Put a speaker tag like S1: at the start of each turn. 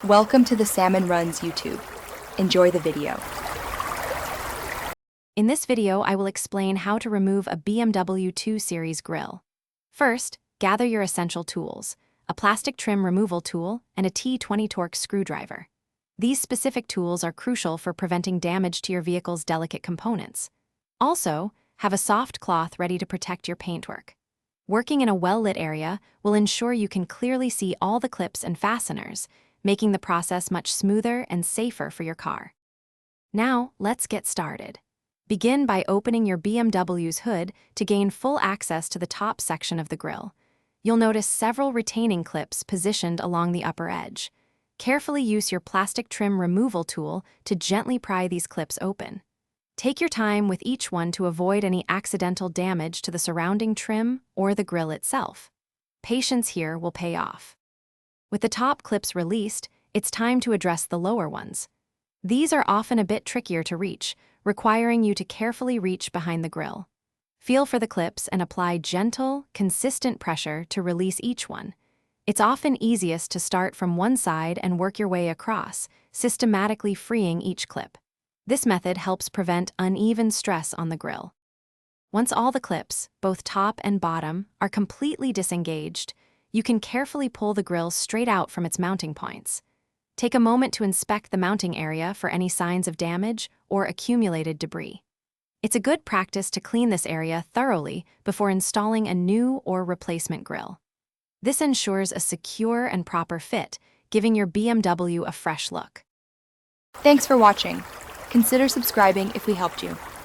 S1: Welcome to the Salmon Runs YouTube. Enjoy the video.
S2: In this video, I will explain how to remove a BMW 2 Series grille. First, gather your essential tools: a plastic trim removal tool and a T20 Torx screwdriver. These specific tools are crucial for preventing damage to your vehicle's delicate components. Also, have a soft cloth ready to protect your paintwork. Working in a well-lit area will ensure you can clearly see all the clips and fasteners, making the process much smoother and safer for your car. Now, let's get started. Begin by opening your BMW's hood to gain full access to the top section of the grille. You'll notice several retaining clips positioned along the upper edge. Carefully use your plastic trim removal tool to gently pry these clips open. Take your time with each one to avoid any accidental damage to the surrounding trim or the grille itself. Patience here will pay off. With the top clips released, it's time to address the lower ones. These are often a bit trickier to reach, requiring you to carefully reach behind the grille. Feel for the clips and apply gentle, consistent pressure to release each one. It's often easiest to start from one side and work your way across, systematically freeing each clip. This method helps prevent uneven stress on the grille. Once all the clips, both top and bottom, are completely disengaged, you can carefully pull the grille straight out from its mounting points. Take a moment to inspect the mounting area for any signs of damage or accumulated debris. It's a good practice to clean this area thoroughly before installing a new or replacement grille. This ensures a secure and proper fit, giving your BMW a fresh look.
S1: Thanks for watching. Consider subscribing if we helped you.